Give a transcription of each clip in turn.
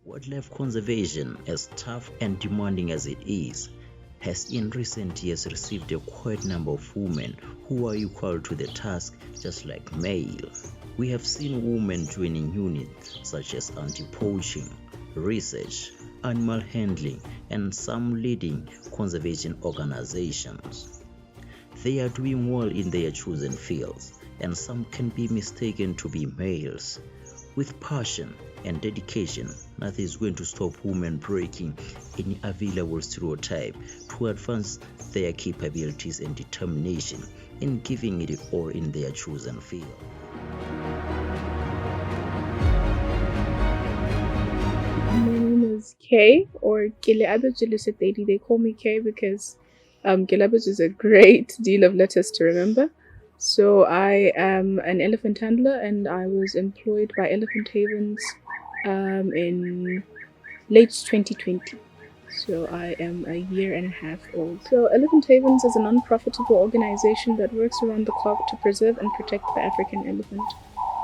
Wildlife conservation, as tough and demanding as it is, has in recent years received a quite number of women who are equal to the task, just like male. We have seen women joining units such as anti-poaching, research, animal handling, and some leading conservation organizations. They are doing well in their chosen fields, and some can be mistaken to be males. With passion and dedication, nothing is going to stop women breaking any available stereotype to advance their capabilities and determination in giving it all in their chosen field. My name is Kay, or Gileabij Ilisetedi. They call me Kay because Gileabij is a great deal of letters to remember. So I am an elephant handler, and I was employed by Elephant Havens in late 2020. So I am a year and a half old. So Elephant Havens is a non-profitable organization that works around the clock to preserve and protect the African elephant.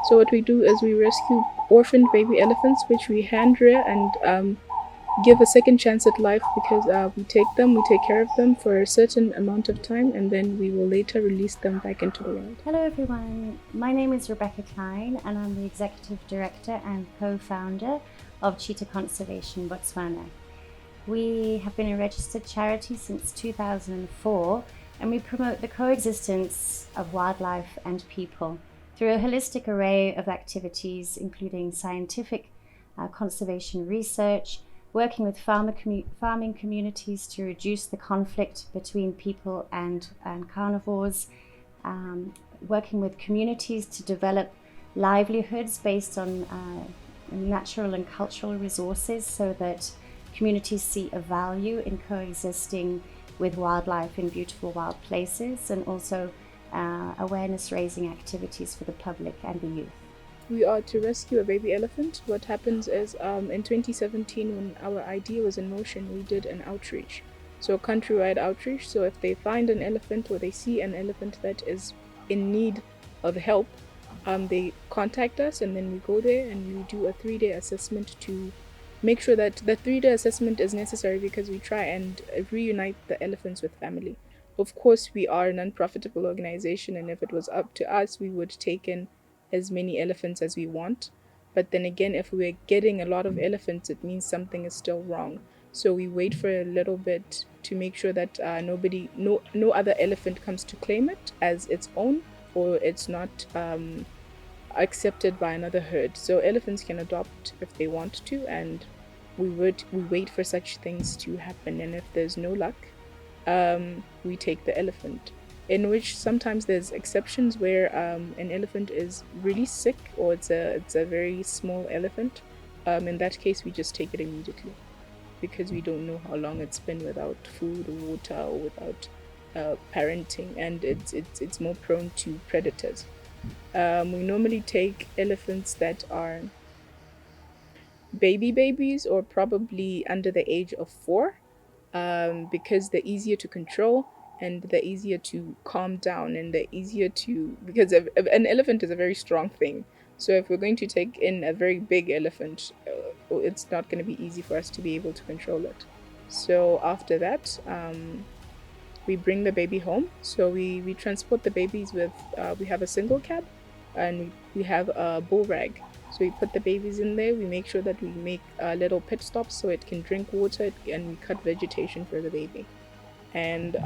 So what we do is we rescue orphaned baby elephants, which we hand rear and give a second chance at life because we take care of them for a certain amount of time, and then we will later release them back into the wild. Hello everyone, my name is Rebecca Klein and I'm the Executive Director and Co-Founder of Cheetah Conservation Botswana. We have been a registered charity since 2004 and we promote the coexistence of wildlife and people through a holistic array of activities including scientific conservation research, working with farming communities to reduce the conflict between people and carnivores, working with communities to develop livelihoods based on natural and cultural resources so that communities see a value in coexisting with wildlife in beautiful wild places, and also awareness raising activities for the public and the youth. We are to rescue a baby elephant. What happens is in 2017, when our idea was in motion, we did an outreach. So a countrywide outreach. So if they find an elephant or they see an elephant that is in need of help, they contact us, and then we go there and we do a 3-day assessment to make sure that the 3-day assessment is necessary because we try and reunite the elephants with family. Of course, we are a non-profitable organization, and if it was up to us, we would take in as many elephants as we want. But then again, if we're getting a lot of elephants, it means something is still wrong. So we wait for a little bit to make sure that no other elephant comes to claim it as its own, or it's not accepted by another herd. So elephants can adopt if they want to, and we wait for such things to happen. And if there's no luck, we take the elephant. In which sometimes there's exceptions where an elephant is really sick, or it's a very small elephant. In that case, we just take it immediately because we don't know how long it's been without food or water or without parenting, and it's more prone to predators. We normally take elephants that are babies or probably under the age of 4, because they're easier to control and they're easier to calm down, and they're easier to, because an elephant is a very strong thing. So if we're going to take in a very big elephant, it's not going to be easy for us to be able to control it. So after that, we bring the baby home. So we transport the babies with, we have a single cab, and we have a bull rag. So we put the babies in there. We make sure that we make little pit stops so it can drink water, and we cut vegetation for the baby. And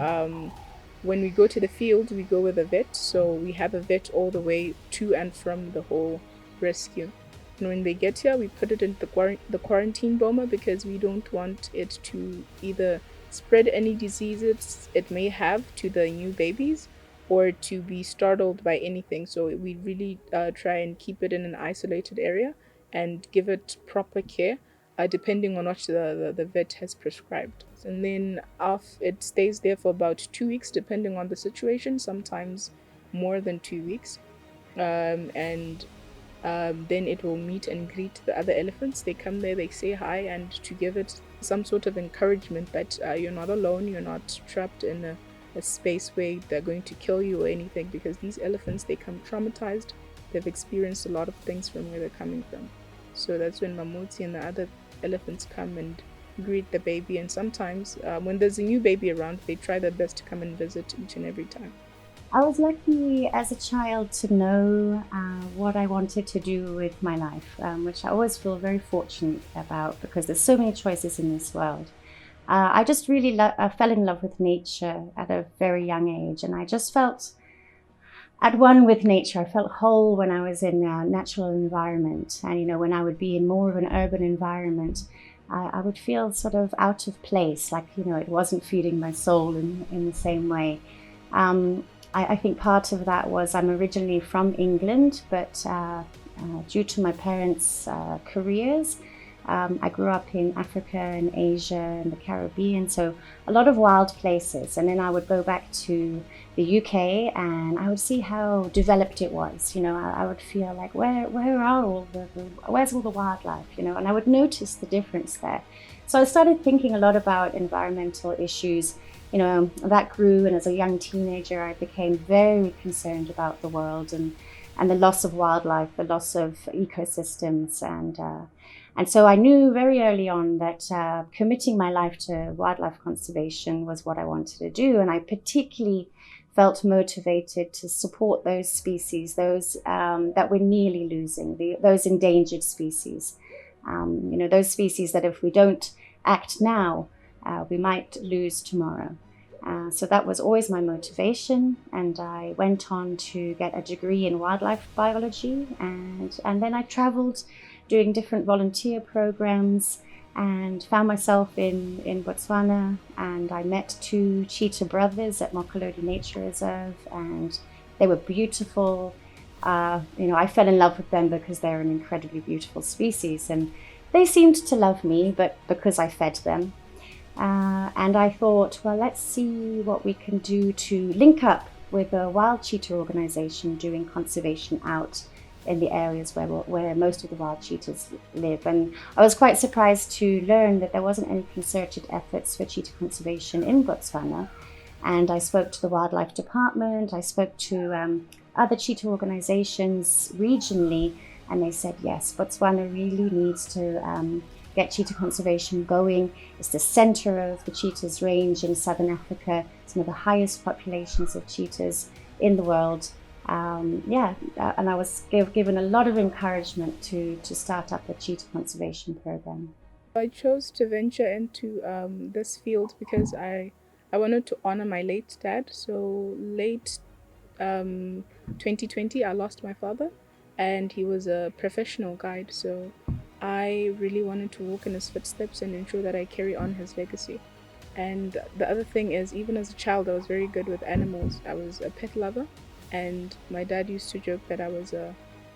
when we go to the field, we go with a vet. So we have a vet all the way to and from the whole rescue. And when they get here, we put it in the quarantine boma because we don't want it to either spread any diseases it may have to the new babies, or to be startled by anything. So we really try and keep it in an isolated area and give it proper care, depending on what the vet has prescribed. And then it stays there for about 2 weeks, depending on the situation, sometimes more than 2 weeks. And then it will meet and greet the other elephants. They come there, they say hi, and to give it some sort of encouragement that you're not alone, you're not trapped in a space where they're going to kill you or anything, because these elephants, they come traumatized. They've experienced a lot of things from where they're coming from. So that's when Mamutsi and the other elephants come and greet the baby. And sometimes when there's a new baby around, they try their best to come and visit each and every time. I was lucky as a child to know what I wanted to do with my life, which I always feel very fortunate about because there's so many choices in this world. I just really fell in love with nature at a very young age, and I just felt at one with nature. I felt whole when I was in a natural environment, and when I would be in more of an urban environment, I would feel sort of out of place, like it wasn't feeding my soul in the same way. I think part of that was I'm originally from England, but due to my parents' careers, I grew up in Africa and Asia and the Caribbean, so a lot of wild places. And then I would go back to the UK and I would see how developed it was. I would feel like, where's all the wildlife, and I would notice the difference there. So I started thinking a lot about environmental issues. That grew, and as a young teenager, I became very concerned about the world and the loss of wildlife, the loss of ecosystems, and so I knew very early on that committing my life to wildlife conservation was what I wanted to do, and I particularly felt motivated to support those species, those that we're nearly losing, those endangered species. Those species that if we don't act now, we might lose tomorrow. So that was always my motivation, and I went on to get a degree in wildlife biology, and then I traveled doing different volunteer programs and found myself in Botswana, and I met 2 cheetah brothers at Mokolodi Nature Reserve, and they were beautiful. I fell in love with them because they're an incredibly beautiful species, and they seemed to love me, but because I fed them. And I thought, well, let's see what we can do to link up with a wild cheetah organization doing conservation out in the areas where most of the wild cheetahs live. And I was quite surprised to learn that there wasn't any concerted efforts for cheetah conservation in Botswana. And I spoke to the wildlife department, I spoke to other cheetah organizations regionally, and they said, yes, Botswana really needs to get cheetah conservation going. It's the center of the cheetahs range in southern Africa, some of the highest populations of cheetahs in the world. And I was given a lot of encouragement to start up a cheetah conservation program. I chose to venture into this field because I wanted to honor my late dad. So late 2020, I lost my father, and he was a professional guide. So I really wanted to walk in his footsteps and ensure that I carry on his legacy. And the other thing is, even as a child, I was very good with animals. I was a pet lover, and my dad used to joke that I was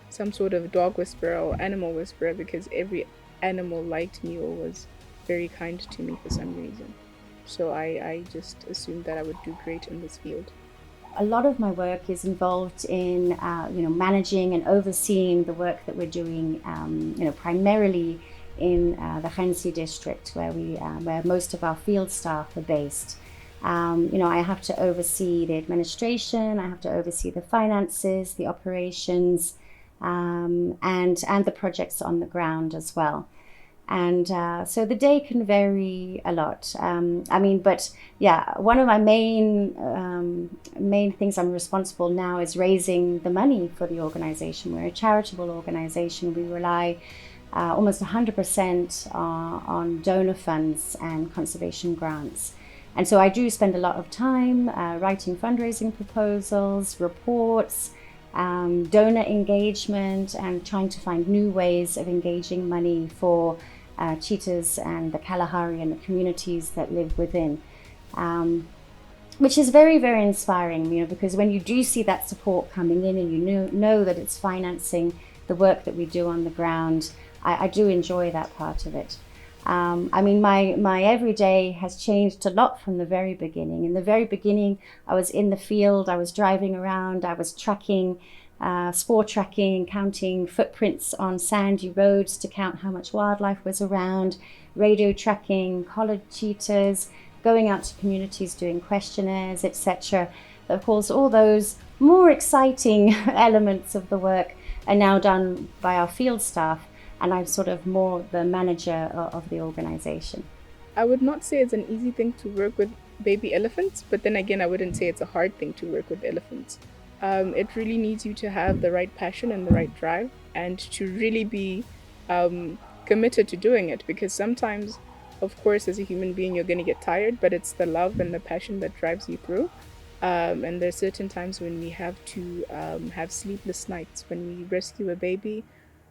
some sort of dog whisperer or animal whisperer because every animal liked me or was very kind to me for some reason. So I just assumed that I would do great in this field. A lot of my work is involved in managing and overseeing the work that we're doing, primarily in the Khensi district where most of our field staff are based. I have to oversee the administration, I have to oversee the finances, the operations, and the projects on the ground as well. And so the day can vary a lot. One of my main things I'm responsible now is raising the money for the organization. We're a charitable organization. We rely almost 100% on donor funds and conservation grants. And so I do spend a lot of time writing fundraising proposals, reports, donor engagement, and trying to find new ways of engaging money for cheetahs and the Kalahari and the communities that live within, which is very, very inspiring, because when you do see that support coming in and you know that it's financing the work that we do on the ground, I do enjoy that part of it. My everyday has changed a lot from the very beginning. In the very beginning, I was in the field, I was driving around, I was tracking, spore tracking, counting footprints on sandy roads to count how much wildlife was around, radio tracking, collared cheetahs, going out to communities doing questionnaires, etc. Of course, all those more exciting elements of the work are now done by our field staff. and I'm sort of more the manager of the organization. I would not say it's an easy thing to work with baby elephants, but then again, I wouldn't say it's a hard thing to work with elephants. It really needs you to have the right passion and the right drive, and to really be committed to doing it. Because sometimes, of course, as a human being, you're going to get tired, but it's the love and the passion that drives you through. And there's certain times when we have to have sleepless nights. When we rescue a baby,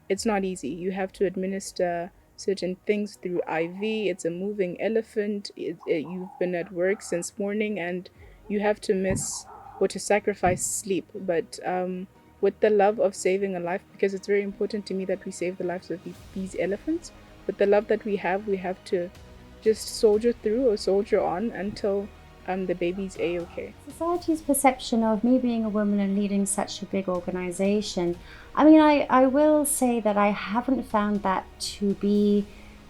it's not easy. You have to administer certain things through IV. It's a moving elephant. You've been at work since morning, and you have to miss or to sacrifice sleep. But with the love of saving a life, because it's very important to me that we save the lives of these elephants, with the love that we have to just soldier through or soldier on until the baby's A-okay. Society's perception of me being a woman and leading such a big organization, I mean, I will say that I haven't found that to be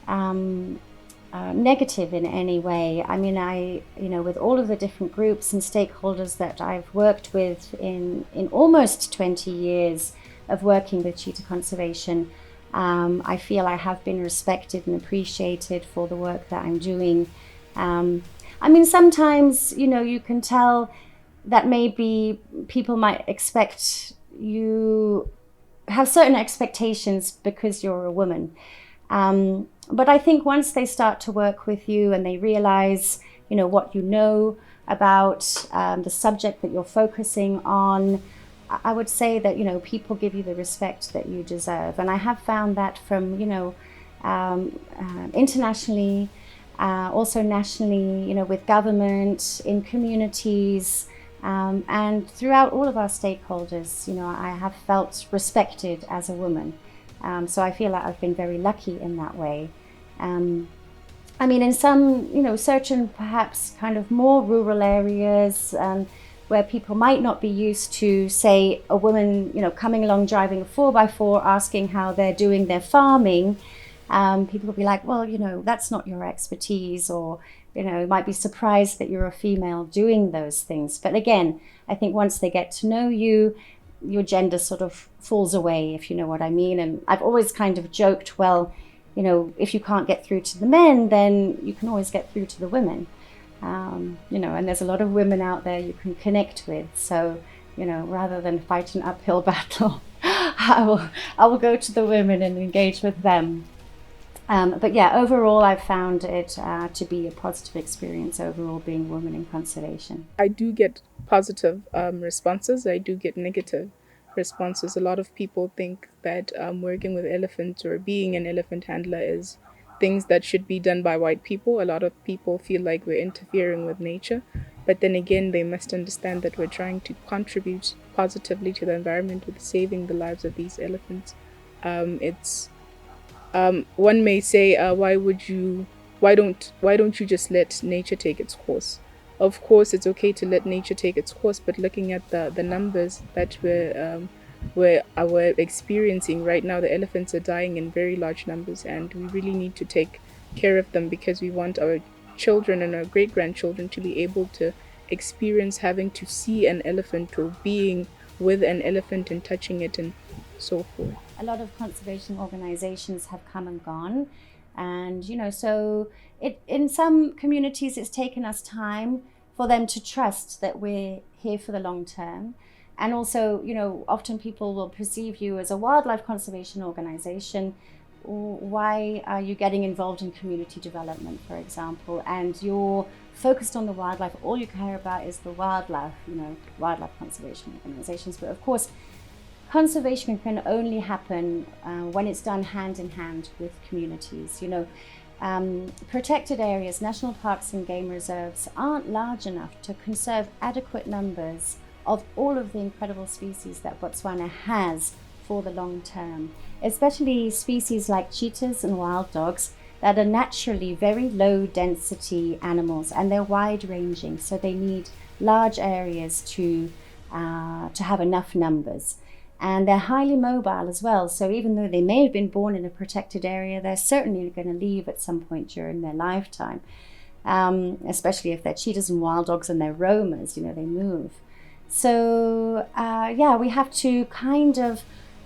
negative in any way. I mean, with all of the different groups and stakeholders that I've worked with in almost 20 years of working with cheetah conservation, I feel I have been respected and appreciated for the work that I'm doing. I mean, sometimes, you can tell that maybe people might expect you have certain expectations because you're a woman. But I think once they start to work with you and they realize, what you know about the subject that you're focusing on, I would say that, people give you the respect that you deserve. And I have found that from, internationally, also nationally, with government, in communities, and throughout all of our stakeholders, I have felt respected as a woman. So I feel like I've been very lucky in that way. I mean, in some, certain perhaps kind of more rural areas, where people might not be used to, say, a woman, coming along driving a 4x4, asking how they're doing their farming, people will be like, well, that's not your expertise, or, might be surprised that you're a female doing those things. But again, I think once they get to know you, your gender sort of falls away, if you know what I mean. And I've always kind of joked, well, if you can't get through to the men, then you can always get through to the women. And there's a lot of women out there you can connect with. So, rather than fight an uphill battle, I will go to the women and engage with them. But yeah, overall, I've found it to be a positive experience overall being a woman in conservation. I do get positive responses. I do get negative responses. A lot of people think that working with elephants or being an elephant handler is things that should be done by white people. A lot of people feel like we're interfering with nature. But then again, they must understand that we're trying to contribute positively to the environment with saving the lives of these elephants. One may say, why don't you just let nature take its course? Of course, it's okay to let nature take its course, but looking at the numbers that we're experiencing right now, the elephants are dying in very large numbers, and we really need to take care of them because we want our children and our great-grandchildren to be able to experience having to see an elephant or being with an elephant and touching it and so forth. A lot of conservation organizations have come and gone, and so in some communities it's taken us time for them to trust that we're here for the long term. And also, often people will perceive you as a wildlife conservation organization. Why are you getting involved in community development, for example, and you're focused on the wildlife? All you care about is the wildlife, wildlife conservation organizations. But of course, conservation can only happen when it's done hand in hand with communities. Protected areas, national parks and game reserves aren't large enough to conserve adequate numbers of all of the incredible species that Botswana has for the long term, especially species like cheetahs and wild dogs that are naturally very low density animals, and they're wide ranging, so they need large areas to have enough numbers. And they're highly mobile as well, so even though they may have been born in a protected area, they're certainly going to leave at some point during their lifetime, especially if they're cheetahs and wild dogs and they're roamers, they move. So we have to kind of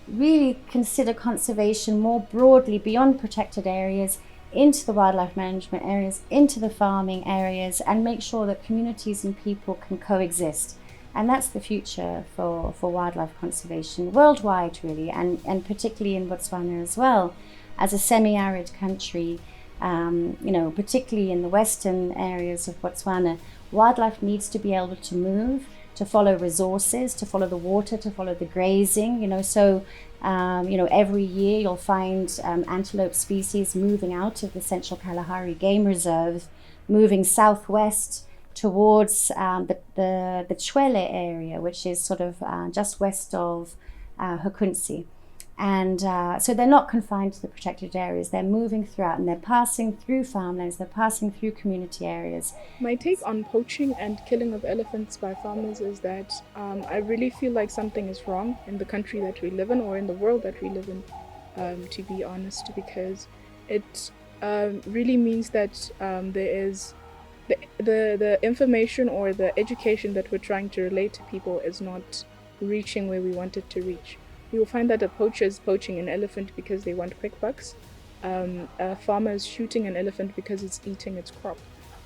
really consider conservation more broadly beyond protected areas, into the wildlife management areas, into the farming areas, and make sure that communities and people can coexist. And that's the future for wildlife conservation worldwide, really, and particularly in Botswana as well. As a semi-arid country, particularly in the western areas of Botswana, wildlife needs to be able to move, to follow resources, to follow the water, to follow the grazing. Every year you'll find antelope species moving out of the Central Kalahari Game Reserve, moving southwest towards the Chwele area, which is sort of just west of Hukunsi. And so they're not confined to the protected areas. They're moving throughout, and they're passing through farmlands, they're passing through community areas. My take on poaching and killing of elephants by farmers is that I really feel like something is wrong in the country that we live in, or in the world that we live in, to be honest, because it really means that there is the information or the education that we're trying to relate to people is not reaching where we want it to reach. You will find that a poacher is poaching an elephant because they want quick bucks. A farmer is shooting an elephant because it's eating its crop.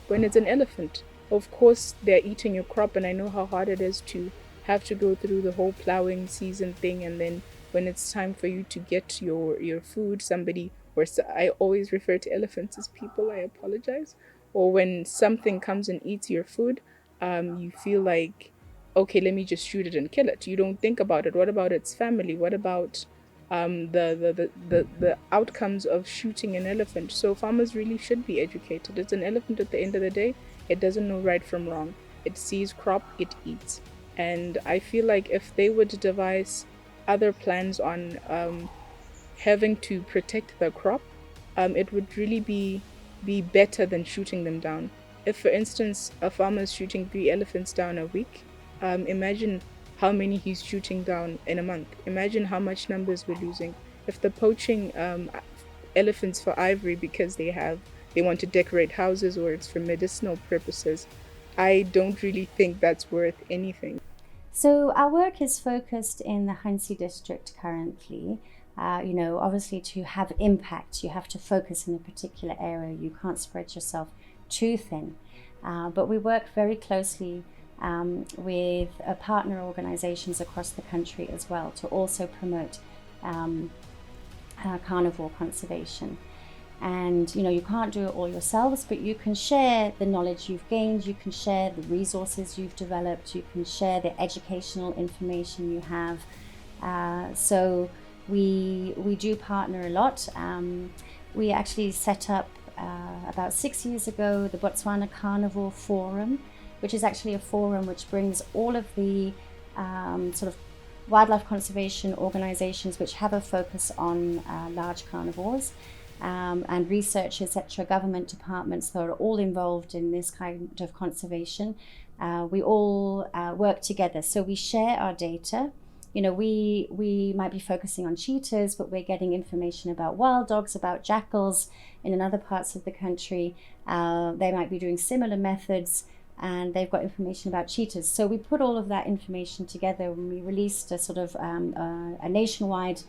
When it's an elephant, of course they're eating your crop, and I know how hard it is to have to go through the whole plowing season thing, and then when it's time for you to get your food, I always refer to elephants as people, I apologize. Or when something comes and eats your food, you feel like, okay, let me just shoot it and kill it. You don't think about it. What about its family? What about the outcomes of shooting an elephant? So farmers really should be educated. It's an elephant at the end of the day. It doesn't know right from wrong. It sees crop, it eats. And I feel like if they would devise other plans on having to protect the crop, it would really be better than shooting them down. If, for instance, a farmer is shooting 3 elephants down a week, imagine how many he's shooting down in a month. Imagine how much numbers we're losing. If they're poaching elephants for ivory because they want to decorate houses, or it's for medicinal purposes, I don't really think that's worth anything. So our work is focused in the Hansi district currently. Obviously to have impact, you have to focus in a particular area. You can't spread yourself too thin. But we work very closely with partner organizations across the country as well to also promote carnivore conservation. And you can't do it all yourselves, but you can share the knowledge you've gained, you can share the resources you've developed, you can share the educational information you have. So we do partner a lot. We actually set up about 6 years ago the Botswana Carnivore Forum, which is actually a forum which brings all of the sort of wildlife conservation organizations which have a focus on large carnivores, and research, etc., government departments that are all involved in this kind of conservation. We all work together, so we share our data. We might be focusing on cheetahs, but we're getting information about wild dogs, about jackals in other parts of the country. They might be doing similar methods, and they've got information about cheetahs. So we put all of that information together when we released a sort of a nationwide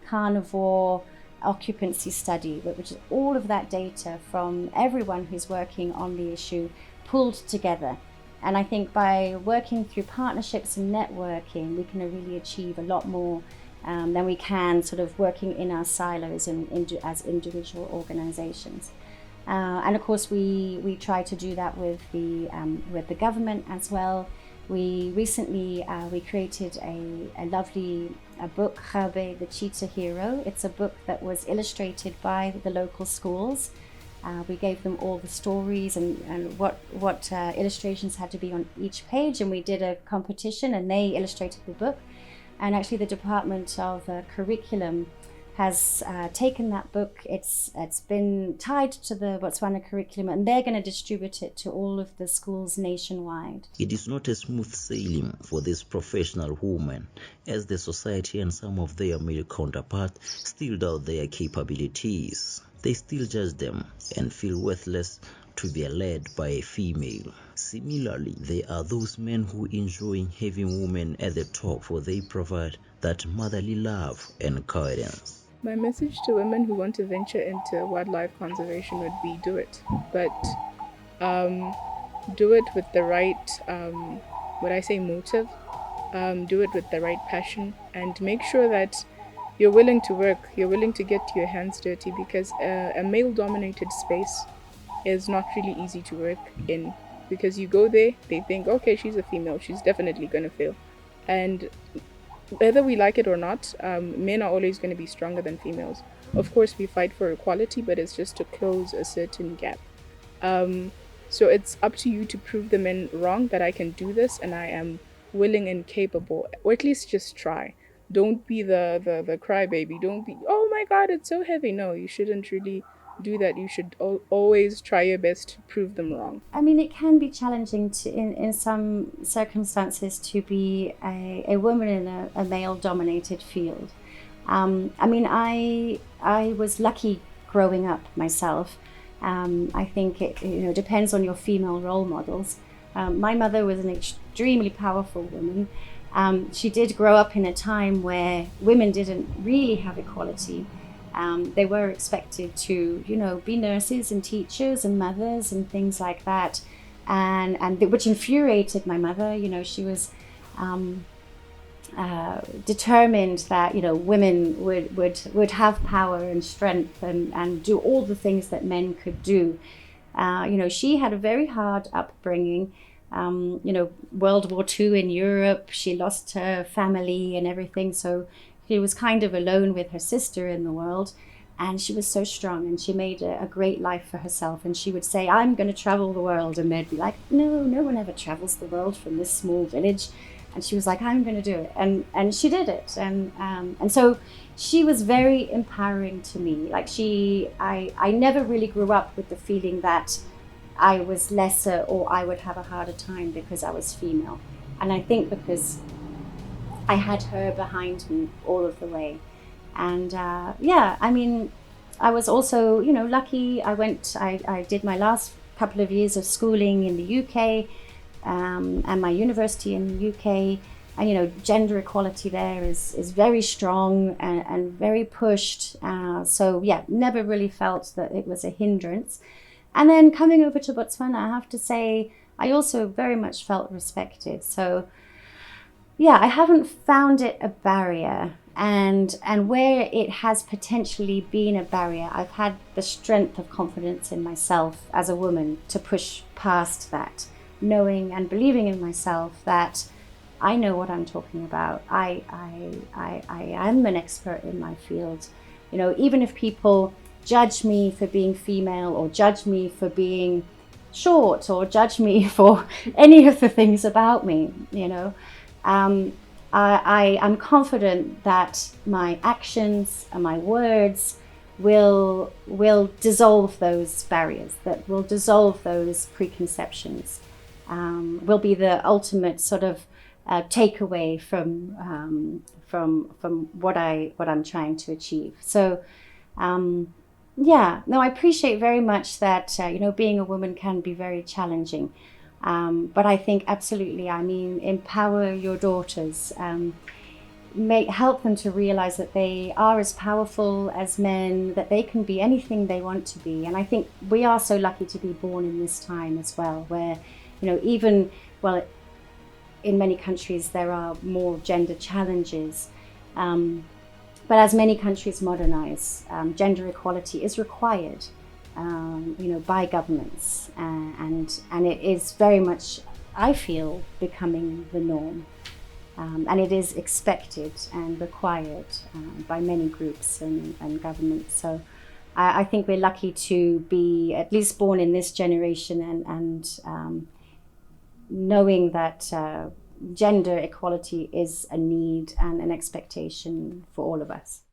carnivore occupancy study, which is all of that data from everyone who's working on the issue pulled together. And I think by working through partnerships and networking, we can really achieve a lot more than we can sort of working in our silos and as individual organizations. And of course, we try to do that with the government as well. We recently we created a lovely book, Khabe, the Cheetah Hero. It's a book that was illustrated by the local schools. We gave them all the stories and what illustrations had to be on each page, and we did a competition and they illustrated the book. And actually the Department of Curriculum has taken that book. It's been tied to the Botswana curriculum, and they're going to distribute it to all of the schools nationwide. It is not a smooth sailing for these professional women, as the society and some of their male counterparts still doubt their capabilities. They still judge them and feel worthless to be led by a female. Similarly, there are those men who enjoy having women at the top, for they provide that motherly love and guidance. My message to women who want to venture into wildlife conservation would be do it, but um, do it with the right, would I say, motive? Do it with the right passion, and make sure that you're willing to work, you're willing to get your hands dirty, because a male dominated space is not really easy to work in, because you go there, they think, okay, she's a female, she's definitely going to fail. And whether we like it or not, men are always going to be stronger than females. Of course, we fight for equality, but it's just to close a certain gap. Um, so it's up to you to prove the men wrong that I can do this and I am willing and capable, or at least just try. Don't be the crybaby. Don't be, oh my God, it's so heavy. No, you shouldn't really do that. You should always try your best to prove them wrong. I mean, it can be challenging in some circumstances to be a woman in a male-dominated field. I mean, I was lucky growing up myself. I think it depends on your female role models. My mother was an extremely powerful woman. She did grow up in a time where women didn't really have equality. They were expected to, be nurses and teachers and mothers and things like that, and which infuriated my mother. She was determined that women would have power and strength and do all the things that men could do. She had a very hard upbringing. World War II in Europe, she lost her family and everything, so she was kind of alone with her sister in the world, and she was so strong, and she made a great life for herself. And she would say, I'm going to travel the world, and they'd be like, no one ever travels the world from this small village. And she was like, I'm going to do it, and she did it. And so she was very empowering to me. Like I never really grew up with the feeling that I was lesser or I would have a harder time because I was female. And I think because I had her behind me all of the way. And I mean, I was also, lucky. I did my last couple of years of schooling in the UK and my university in the UK. And, gender equality there is very strong and very pushed. So, never really felt that it was a hindrance. And then coming over to Botswana, I have to say, I also very much felt respected. So, I haven't found it a barrier. And where it has potentially been a barrier, I've had the strength of confidence in myself as a woman to push past that, knowing and believing in myself that I know what I'm talking about. I am an expert in my field. Even if people judge me for being female or judge me for being short or judge me for any of the things about me, I am confident that my actions and my words will dissolve those barriers, that will dissolve those preconceptions, will be the ultimate sort of takeaway from what I'm trying to achieve. So I appreciate very much that being a woman can be very challenging. But I think absolutely, empower your daughters, help them to realize that they are as powerful as men, that they can be anything they want to be. And I think we are so lucky to be born in this time as well, where, in many countries there are more gender challenges. But as many countries modernize, gender equality is required. By governments, and it is very much, I feel, becoming the norm, and it is expected and required by many groups and governments. So I think we're lucky to be at least born in this generation and knowing that gender equality is a need and an expectation for all of us.